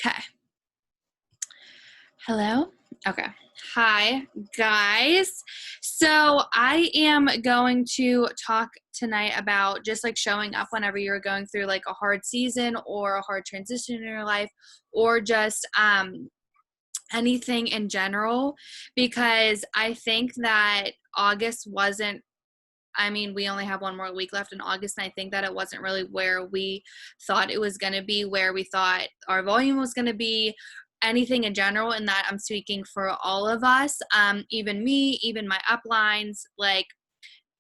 Okay. Hello? Okay. Hi, guys. So I am going to talk tonight about just like showing up whenever you're going through like a hard season or a hard transition in your life, or just anything in general, because I think that August wasn't, I mean, we only have one more week left in August, and I think that it wasn't really where we thought it was going to be, where we thought our volume was going to be, anything in general. And that I'm speaking for all of us, even me, even my uplines. Like,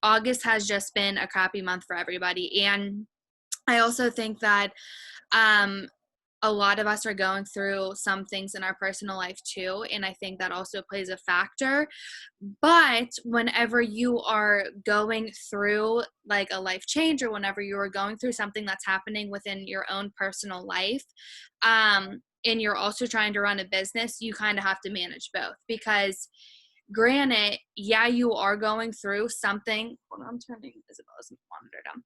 August has just been a crappy month for everybody. And I also think that um, a lot of us are going through some things in our personal life too, and I think that also plays a factor. But whenever you are going through like a life change, or whenever you are going through something that's happening within your own personal life, and you're also trying to run a business, you kind of have to manage both. Because granted, yeah, you are going through something. Hold on, I'm turning Isabella's monitor down.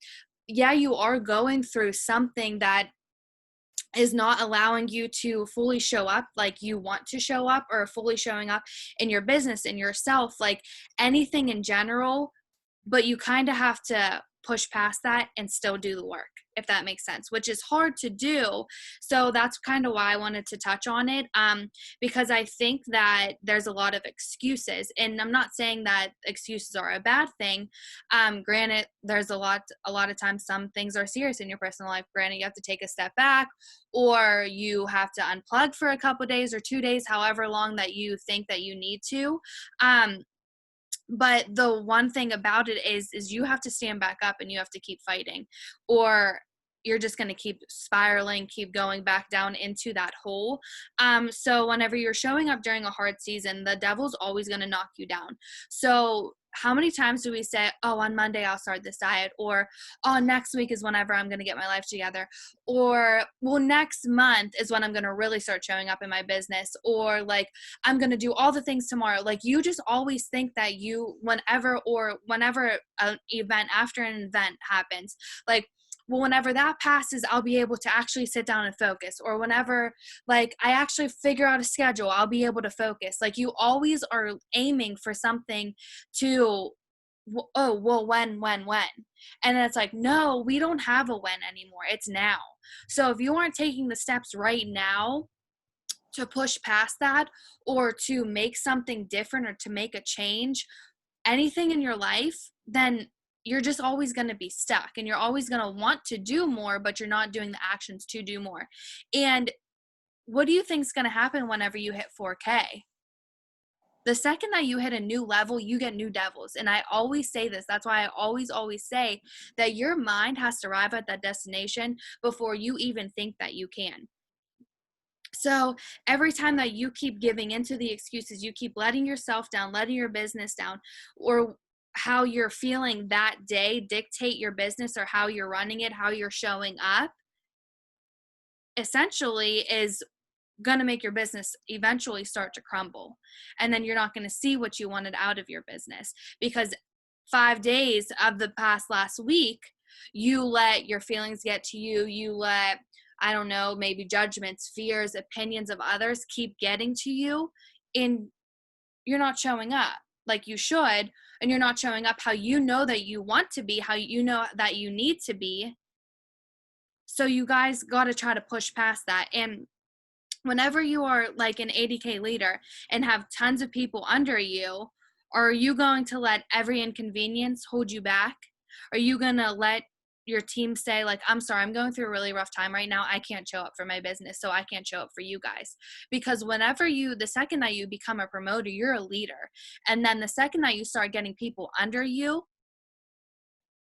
Yeah, you are going through something that is not allowing you to fully show up like you want to show up, or fully showing up in your business, in yourself, like anything in general. But you kind of have to push past that and still do the work, if that makes sense, which is hard to do. So that's kind of why I wanted to touch on it, because I think that there's a lot of excuses, and I'm not saying that excuses are a bad thing. Granted, there's a lot of times some things are serious in your personal life. Granted, you have to take a step back, or you have to unplug for a couple days or 2 days, however long that you think that you need to. But the one thing about it is you have to stand back up, and you have to keep fighting, or you're just going to keep spiraling, keep going back down into that hole. So whenever you're showing up during a hard season, the devil's always going to knock you down. So how many times do we say, oh, on Monday I'll start this diet, or oh, next week is whenever I'm going to get my life together, or well, next month is when I'm going to really start showing up in my business, or like I'm going to do all the things tomorrow. Like, you just always think that whenever an event, after an event happens, like, well, whenever that passes, I'll be able to actually sit down and focus. Or whenever, like, I actually figure out a schedule, I'll be able to focus. Like, you always are aiming for something to, oh, well, when. And it's like, no, we don't have a when anymore. It's now. So if you aren't taking the steps right now to push past that, or to make something different, or to make a change, anything in your life, then you're just always going to be stuck, and you're always going to want to do more, but you're not doing the actions to do more. And what do you think is going to happen whenever you hit 4K? The second that you hit a new level, you get new devils. And I always say this. That's why I always say that your mind has to arrive at that destination before you even think that you can. So every time that you keep giving into the excuses, you keep letting yourself down, letting your business down, or how you're feeling that day dictate your business, or how you're running it, how you're showing up, essentially is going to make your business eventually start to crumble. And then you're not going to see what you wanted out of your business, because 5 days of the past last week, you let your feelings get to you. You let, I don't know, maybe judgments, fears, opinions of others keep getting to you, and you're not showing up like you should, and you're not showing up how you know that you want to be, how you know that you need to be. So you guys got to try to push past that. And whenever you are like an 80K leader and have tons of people under you, are you going to let every inconvenience hold you back? Are you going to let your team say, like, I'm sorry, I'm going through a really rough time right now. I can't show up for my business, so I can't show up for you guys. Because the second that you become a promoter, you're a leader. And then the second that you start getting people under you,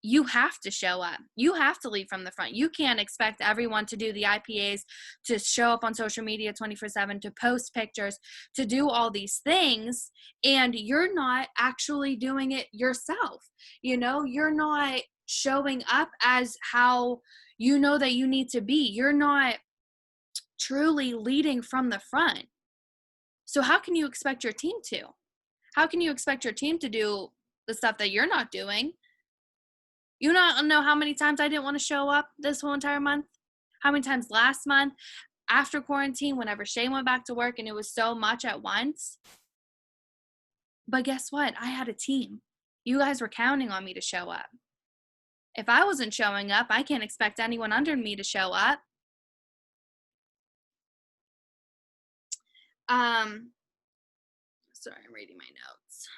you have to show up. You have to lead from the front. You can't expect everyone to do the IPAs, to show up on social media 24/7, to post pictures, to do all these things, and you're not actually doing it yourself. You're not showing up as how you know that you need to be. You're not truly leading from the front. So how can you expect your team to? How can you expect your team to do the stuff that you're not doing? You don't know how many times I didn't want to show up this whole entire month? How many times last month? after quarantine, whenever Shay went back to work and it was so much at once. But guess what? I had a team. You guys were counting on me to show up. If I wasn't showing up, I can't expect anyone under me to show up. Sorry, I'm reading my notes.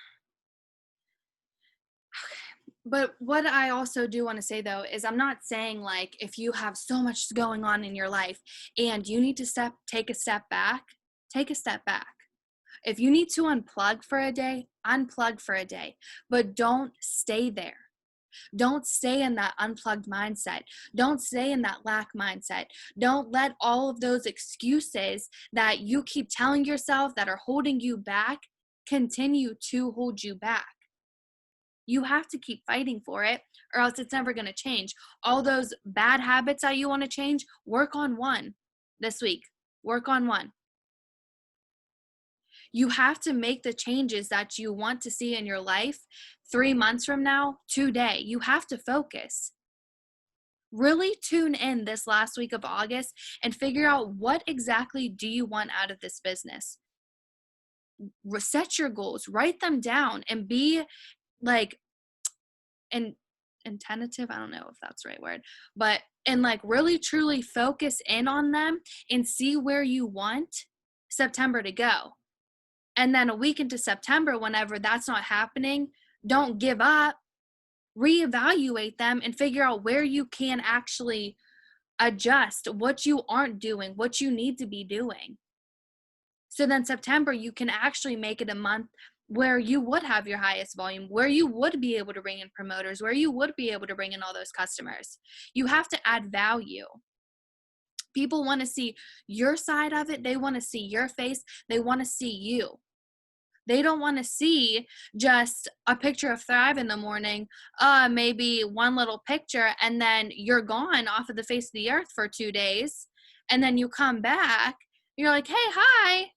Okay. But what I also do want to say though is I'm not saying like if you have so much going on in your life and you need to take a step back, take a step back. If you need to unplug for a day, unplug for a day, but don't stay there. Don't stay in that unplugged mindset. Don't stay in that lack mindset. Don't let all of those excuses that you keep telling yourself that are holding you back continue to hold you back. You have to keep fighting for it or else it's never going to change. All those bad habits that you want to change, work on one this week. Work on one. You have to make the changes that you want to see in your life 3 months from now, today. You have to focus. Really tune in this last week of August and figure out what exactly do you want out of this business. Set your goals, write them down, and be like, and tentative, I don't know if that's the right word, but and like really truly focus in on them and see where you want September to go. And then a week into September, whenever that's not happening, don't give up. Reevaluate them and figure out where you can actually adjust, what you aren't doing, what you need to be doing. So then September, you can actually make it a month where you would have your highest volume, where you would be able to bring in promoters, where you would be able to bring in all those customers. You have to add value. People want to see your side of it. They want to see your face. They want to see you. They don't want to see just a picture of Thrive in the morning, maybe one little picture, and then you're gone off of the face of the earth for 2 days. And then you come back, you're like, hey, hi.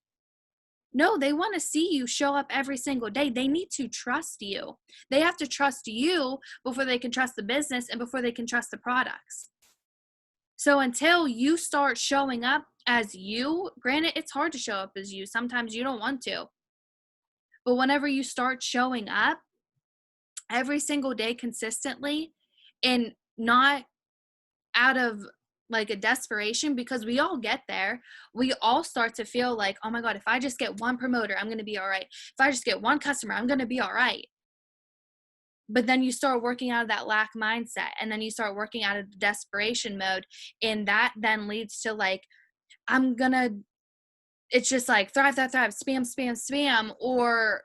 No, they want to see you show up every single day. They need to trust you. They have to trust you before they can trust the business and before they can trust the products. So until you start showing up as you, granted, it's hard to show up as you. Sometimes you don't want to. But whenever you start showing up every single day consistently and not out of like a desperation, because we all get there, we all start to feel like, oh my God, if I just get one promoter, I'm going to be all right. If I just get one customer, I'm going to be all right. But then you start working out of that lack mindset, and then you start working out of the desperation mode. And that then leads to like, it's just like thrive, spam, spam, spam. Or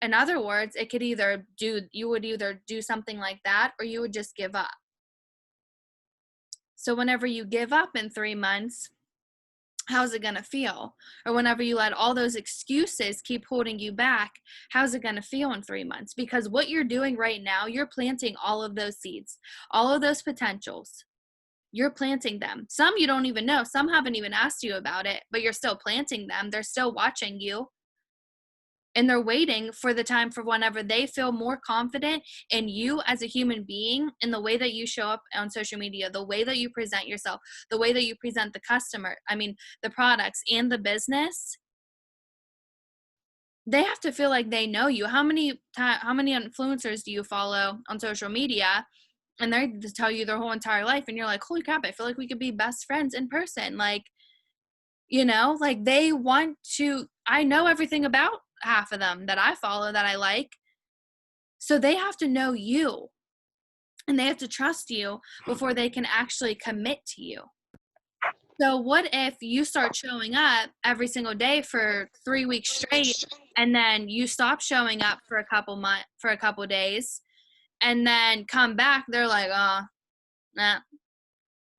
in other words, it could you would either do something like that or you would just give up. So whenever you give up in 3 months, how's it going to feel? Or whenever you let all those excuses keep holding you back, how's it going to feel in 3 months? Because what you're doing right now, you're planting all of those seeds, all of those potentials. You're planting them. Some you don't even know. Some haven't even asked you about it, but you're still planting them. They're still watching you. And they're waiting for the time for whenever they feel more confident in you as a human being, in the way that you show up on social media, the way that you present yourself, the way that you present the products and the business. They have to feel like they know you. How many influencers do you follow on social media? And they tell you their whole entire life, and you're like, holy crap, I feel like we could be best friends in person. Like, like they want to, I know everything about half of them that I follow that I like. So they have to know you and they have to trust you before they can actually commit to you. So what if you start showing up every single day for 3 weeks straight, and then you stop showing up for a couple days, and then come back, they're like, oh, nah,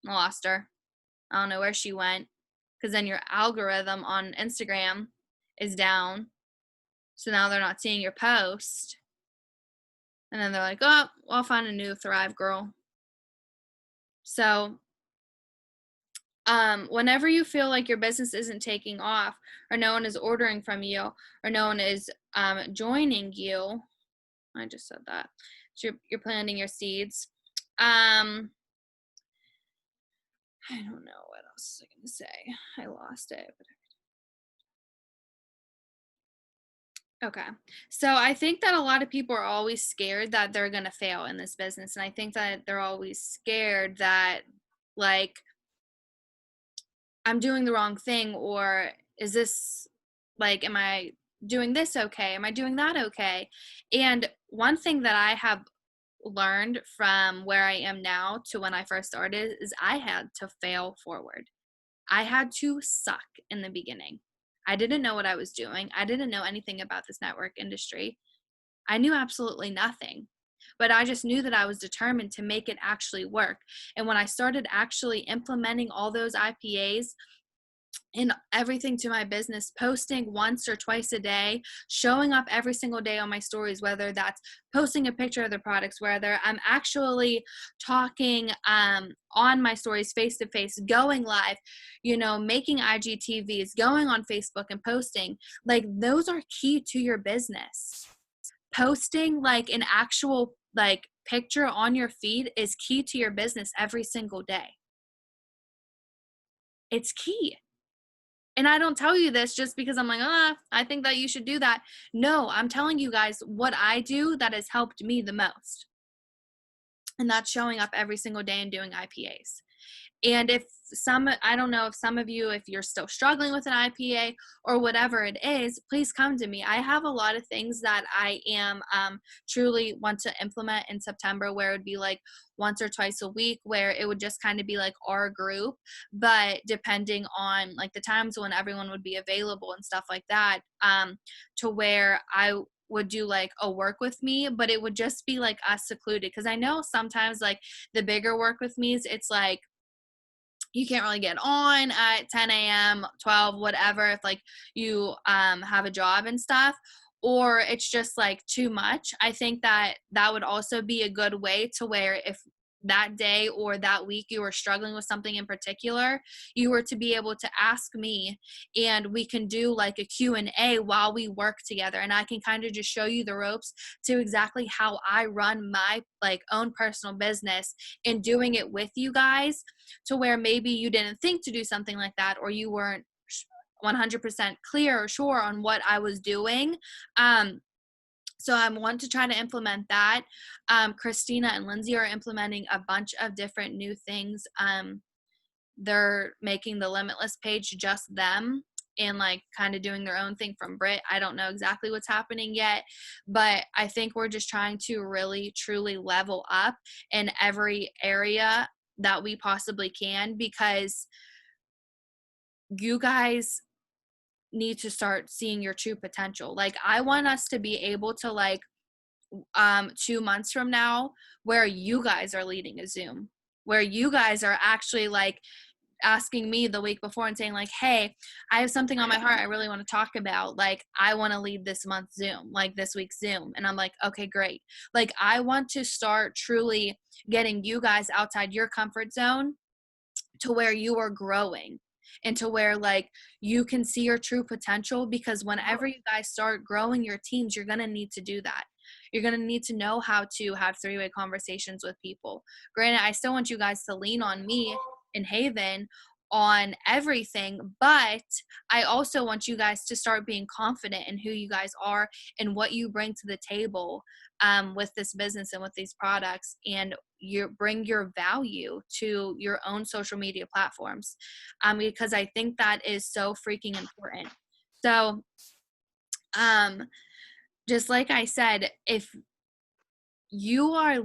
I lost her. I don't know where she went. Because then your algorithm on Instagram is down. So now they're not seeing your post. And then they're like, oh, well, I'll find a new Thrive girl. So whenever you feel like your business isn't taking off, or no one is ordering from you, or no one is joining you, I just said that. So you're planting your seeds. I don't know what else was I going to say? I lost it. Okay. So I think that a lot of people are always scared that they're going to fail in this business. And I think that they're always scared that, like, I'm doing the wrong thing, or is this, like, am I doing this okay? Am I doing that okay? And one thing that I have learned from where I am now to when I first started is I had to fail forward. I had to suck in the beginning. I didn't know what I was doing. I didn't know anything about this network industry. I knew absolutely nothing. But I just knew that I was determined to make it actually work. And when I started actually implementing all those IPAs in everything to my business, posting once or twice a day, showing up every single day on my stories, whether that's posting a picture of the products, whether I'm actually talking on my stories face to face, going live, making IGTVs, going on Facebook and posting, like those are key to your business. Posting like an actual like picture on your feed is key to your business every single day. It's key. And I don't tell you this just because I'm like, I think that you should do that. No, I'm telling you guys what I do that has helped me the most. And that's showing up every single day and doing IPAs. And I don't know if some of you, if you're still struggling with an IPA or whatever it is, please come to me. I have a lot of things that I am truly want to implement in September, where it would be like once or twice a week, where it would just kind of be like our group, but depending on like the times when everyone would be available and stuff like that, to where I would do like a work with me, but it would just be like us secluded. Cause I know sometimes like the bigger work with me's, it's like, you can't really get on at 10 a.m., 12, whatever, if like you have a job and stuff, or it's just like too much. I think that that would also be a good way to where if that day or that week you were struggling with something in particular, you were to be able to ask me and we can do like a Q&A while we work together, and I can kind of just show you the ropes to exactly how I run my like own personal business and doing it with you guys, to where maybe you didn't think to do something like that, or you weren't 100% clear or sure on what I was doing. So I want to try to implement that. Christina and Lindsay are implementing a bunch of different new things. They're making the Limitless page just them and like kind of doing their own thing from Brit. I don't know exactly what's happening yet, but I think we're just trying to really truly level up in every area that we possibly can, because you guys need to start seeing your true potential. Like I want us to be able to like 2 months from now where you guys are leading a Zoom, where you guys are actually like asking me the week before and saying like, hey, I have something on my heart I really want to talk about. Like I want to lead this month's Zoom, like this week's Zoom. And I'm like, okay, great. Like I want to start truly getting you guys outside your comfort zone to where you are growing and to where like you can see your true potential, because whenever you guys start growing your teams, you're going to need to do that. You're going to need to know how to have three-way conversations with people. Granted, I still want you guys to lean on me in Haven on everything, but I also want you guys to start being confident in who you guys are and what you bring to the table with this business and with these products, and you bring your value to your own social media platforms, because I think that is so freaking important. So just like I said, if you are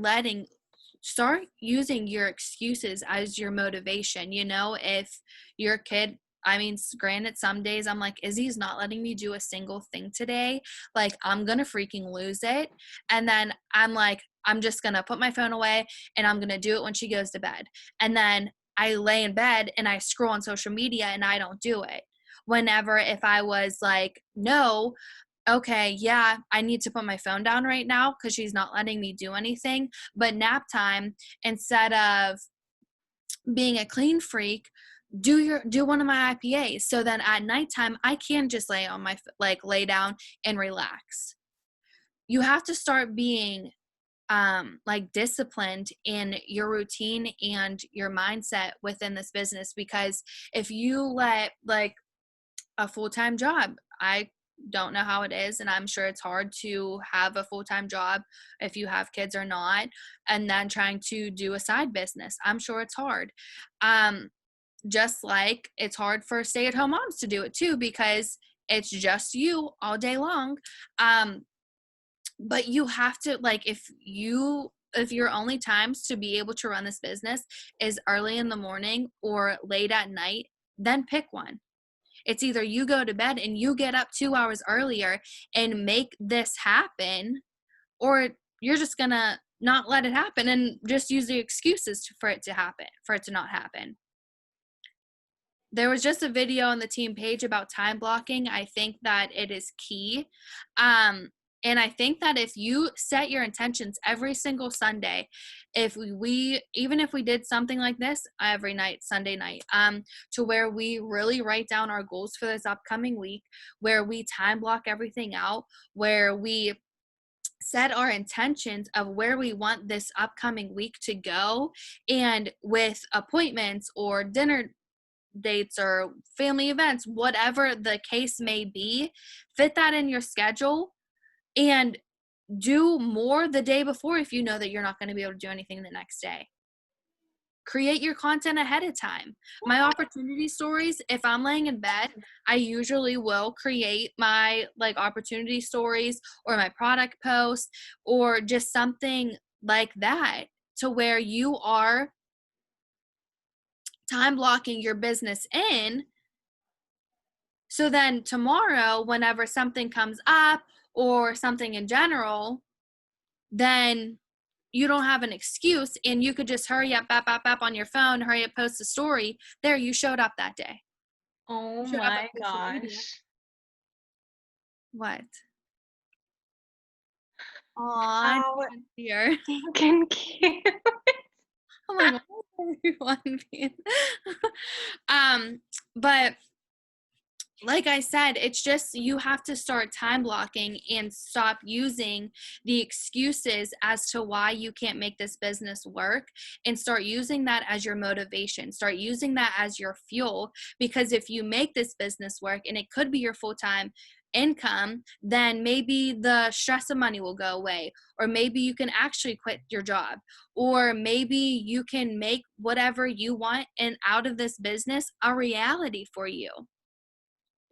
start using your excuses as your motivation. If your kid, I mean, granted, some days I'm like, Izzy's not letting me do a single thing today. Like, I'm going to freaking lose it. And then I'm like, I'm just going to put my phone away and I'm going to do it when she goes to bed. And then I lay in bed and I scroll on social media and I don't do it. Whenever if I was like, no, okay, yeah, I need to put my phone down right now because she's not letting me do anything. But nap time, instead of being a clean freak, do one of my IPAs. So then at nighttime, I can just lay down and relax. You have to start being like disciplined in your routine and your mindset within this business. Because if you let like a full-time job, I don't know how it is, and I'm sure it's hard to have a full-time job if you have kids or not, and then trying to do a side business. I'm sure it's hard. Just like it's hard for stay-at-home moms to do it too, because it's just you all day long. But you have to, like, if your only times to be able to run this business is early in the morning or late at night, then pick one. It's either you go to bed and you get up 2 hours earlier and make this happen, or you're just gonna not let it happen and just use the excuses for it to not happen. There was just a video on the team page about time blocking. I think that it is key. And I think that if you set your intentions every single Sunday, if we even if we did something like this every night, Sunday night, to where we really write down our goals for this upcoming week, where we time block everything out, where we set our intentions of where we want this upcoming week to go, and with appointments or dinner dates or family events, whatever the case may be, fit that in your schedule and do more the day before if you know that you're not going to be able to do anything the next day. Create your content ahead of time. My opportunity stories, if I'm laying in bed, I usually will create my like opportunity stories or my product posts or just something like that, to where you are time blocking your business in. So then tomorrow, whenever something comes up or something in general, then you don't have an excuse and you could just hurry up, bap, bap, bap on your phone, hurry up, post a story. There, you showed up that day. Oh You showed up on my social media. gosh. What? Aw, How dear. stinking cute. Oh my God, everyone being. But like I said, it's just you have to start time blocking and stop using the excuses as to why you can't make this business work, and start using that as your motivation. Start using that as your fuel, because if you make this business work and it could be your full-time income, then maybe the stress of money will go away, or maybe you can actually quit your job, or maybe you can make whatever you want and out of this business a reality for you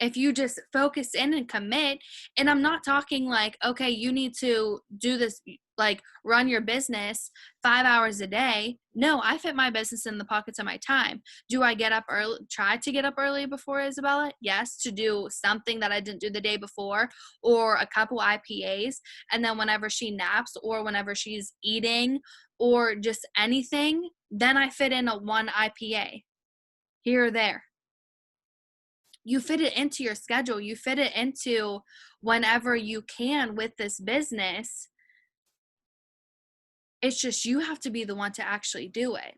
if you just focus in and commit. And I'm not talking like, okay, you need to do this, like run your business 5 hours a day. No, I fit my business in the pockets of my time. Do I get up early, try to get up early before Isabella? Yes, to do something that I didn't do the day before, or a couple IPAs. And then whenever she naps or whenever she's eating or just anything, then I fit in a one IPA here or there. You fit it into your schedule. You fit it into whenever you can with this business. It's just you have to be the one to actually do it.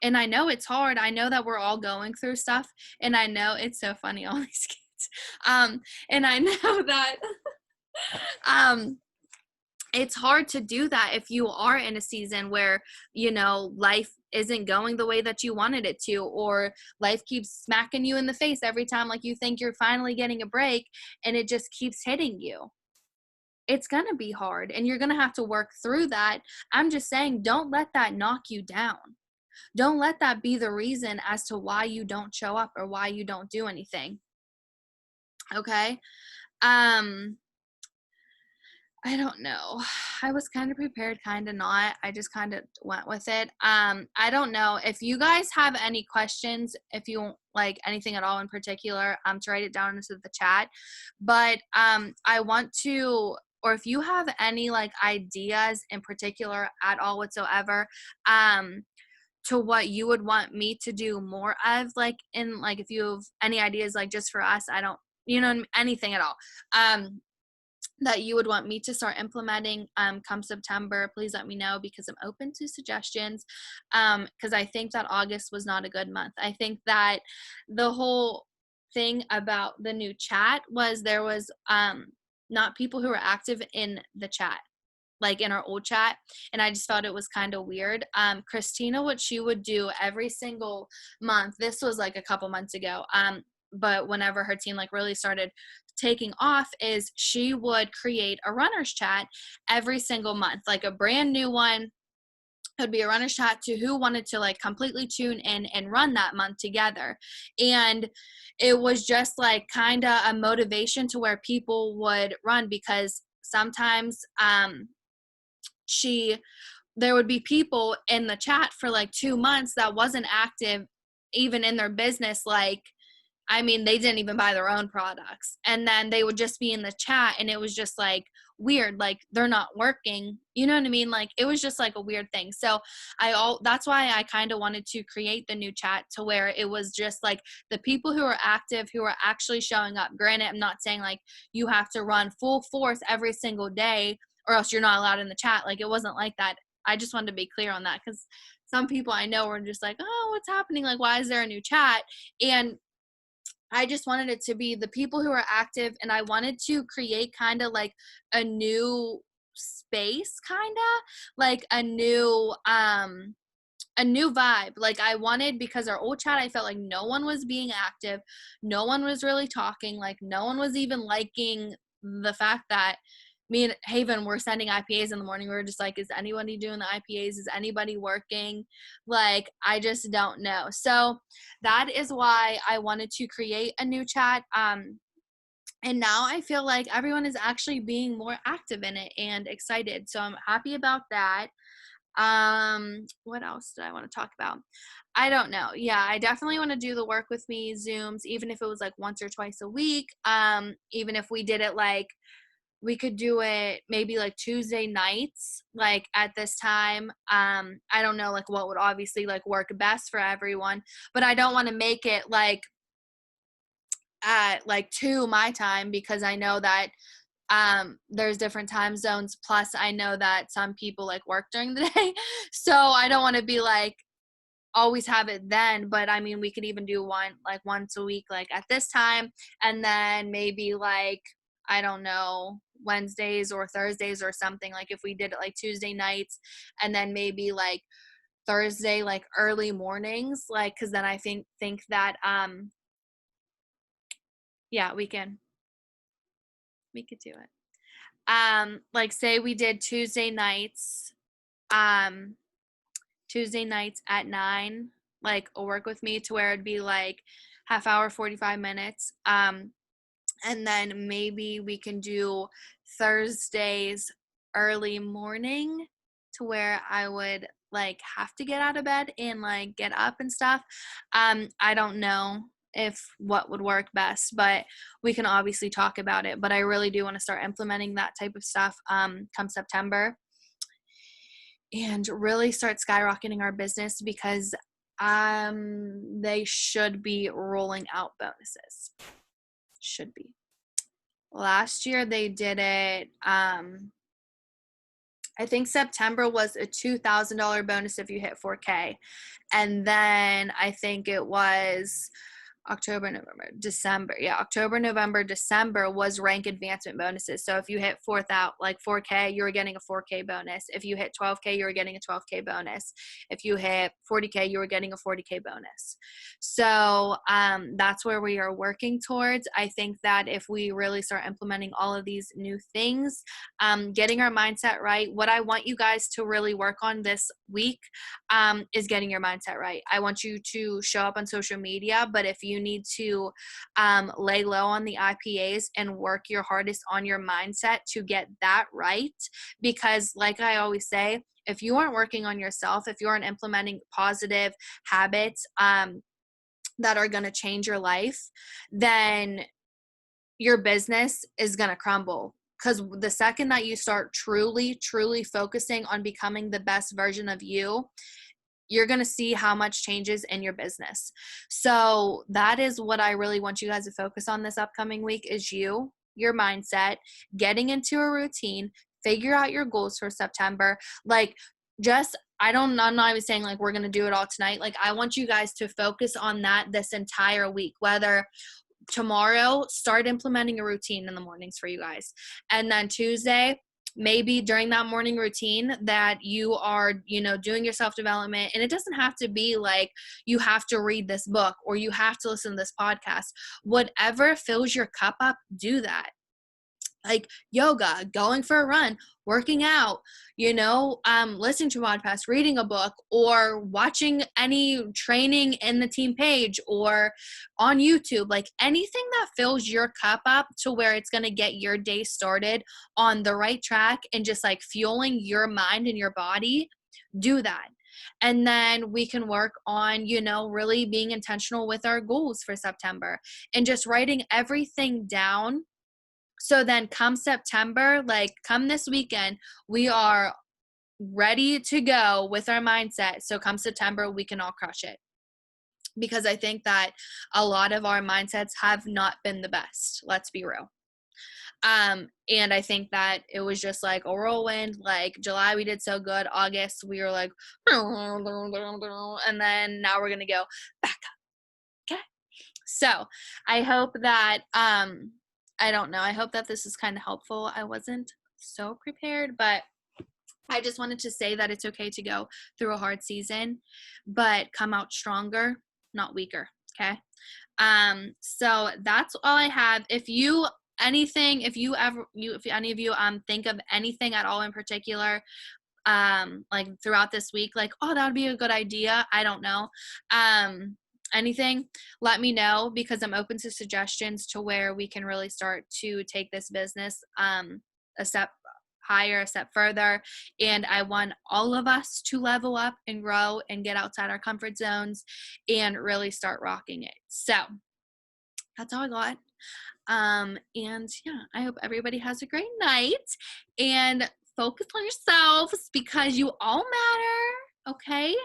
And I know it's hard. I know that we're all going through stuff. And I know it's so funny, all these kids. And I know that um it's hard to do that if you are in a season where, life isn't going the way that you wanted it to, or life keeps smacking you in the face every time, like you think you're finally getting a break and it just keeps hitting you. It's going to be hard and you're going to have to work through that. I'm just saying, don't let that knock you down. Don't let that be the reason as to why you don't show up or why you don't do anything. Okay? I don't know. I was kind of prepared, kind of not. I just kind of went with it. I don't know if you guys have any questions, if you like anything at all in particular, to write it down into the chat. But I want to, or if you have any like ideas in particular at all whatsoever, to what you would want me to do more of, like in like if you have any ideas, like just for us, I don't, anything at all. That you would want me to start implementing come September, please let me know, because I'm open to suggestions. Because I think that August was not a good month. I think that the whole thing about the new chat was there was not people who were active in the chat. like in our old chat, and I just felt it was kind of weird. Christina, what she would do every single month, this was like a couple months ago, but whenever her team like really started taking off, is she would create a runners chat every single month, like a brand new one. It would be a runner's chat to who wanted to like completely tune in and run that month together. And it was just like kind of a motivation to where people would run, because sometimes there would be people in the chat for like 2 months that wasn't active even in their business. Like, I mean, they didn't even buy their own products. And then they would just be in the chat, and it was just like weird. Like, they're not working. You know what I mean? Like, it was just like a weird thing. So that's why I kind of wanted to create the new chat to where it was just like the people who are active, who are actually showing up. Granted, I'm not saying like you have to run full force every single day or else you're not allowed in the chat. Like, it wasn't like that. I just wanted to be clear on that, because some people I know were just like, oh, what's happening? Like, why is there a new chat? And I just wanted it to be the people who are active, and I wanted to create kind of like a new space, kind of like a new vibe. Like, I wanted, because our old chat, I felt like no one was being active, no one was really talking, like no one was even liking the fact that me and Haven were sending IPAs in the morning. We were just like, is anybody doing the IPAs? Is anybody working? Like, I just don't know. So that is why I wanted to create a new chat. And now I feel like everyone is actually being more active in it and excited. So I'm happy about that. What else did I want to talk about? I don't know. Yeah, I definitely want to do the Work With Me Zooms, even if it was like once or twice a week. Even if we did it like, we could do it maybe like Tuesday nights, like at this time. I don't know like what would obviously like work best for everyone, but I don't want to make it like at like 2 my time, because I know that there's different time zones. Plus I know that some people like work during the day. So I don't want to be like always have it then, but I mean, we could even do one like once a week, like at this time, and then maybe like, I don't know, Wednesdays or Thursdays or something. Like, if we did it like Tuesday nights, and then maybe like Thursday like early mornings, like, because then I think that yeah, we could do it. Like, say we did Tuesday nights at 9, like a Work With Me, to where it'd be like half hour, 45 minutes. And then maybe we can do Thursdays early morning, to where I would like have to get out of bed and like get up and stuff. I don't know if what would work best, but we can obviously talk about it. But I really do want to start implementing that type of stuff come September, and really start skyrocketing our business, because they should be rolling out bonuses. Should be. Last year they did it, I think September was a $2,000 bonus if you hit 4K. And then I think it was October, November, December. Yeah, October, November, December was rank advancement bonuses. So if you hit 4K, you were getting a 4K bonus. If you hit 12K, you were getting a 12K bonus. If you hit 40K, you were getting a 40K bonus. So that's where we are working towards. I think that if we really start implementing all of these new things, getting our mindset right, what I want you guys to really work on this week is getting your mindset right. I want you to show up on social media, but if you need to lay low on the IPAs and work your hardest on your mindset to get that right, because like I always say, if you aren't working on yourself, if you aren't implementing positive habits that are going to change your life, then your business is going to crumble. Because the second that you start truly focusing on becoming the best version of you, you're going to see how much changes in your business. So that is what I really want you guys to focus on this upcoming week, is your mindset, getting into a routine, figure out your goals for September. Like, I'm not even saying like we're going to do it all tonight. Like, I want you guys to focus on that this entire week. Whether tomorrow, start implementing a routine in the mornings for you guys. And then Tuesday, maybe during that morning routine that you are, doing your self-development, and it doesn't have to be like you have to read this book or you have to listen to this podcast. Whatever fills your cup up, do that. Like yoga, going for a run, working out, listening to a podcast, reading a book, or watching any training in the team page or on YouTube, like anything that fills your cup up to where it's going to get your day started on the right track and just like fueling your mind and your body, do that. And then we can work on, really being intentional with our goals for September and just writing everything down. So then come September, like come this weekend, we are ready to go with our mindset. So come September, we can all crush it. Because I think that a lot of our mindsets have not been the best. Let's be real. And I think that it was just like a whirlwind. Like July, we did so good. August, we were like, and then now we're going to go back up. Okay. So I hope that, I don't know. I hope that this is kind of helpful. I wasn't so prepared, but I just wanted to say that it's okay to go through a hard season, but come out stronger, not weaker. Okay. So that's all I have. If any of you think of anything at all in particular, like throughout this week, like, oh, that would be a good idea. I don't know. Anything, let me know, because I'm open to suggestions to where we can really start to take this business a step higher, a step further. And I want all of us to level up and grow and get outside our comfort zones and really start rocking it. So that's all I got. And yeah, I hope everybody has a great night and focus on yourselves because you all matter. Okay.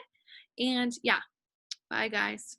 And yeah, bye guys.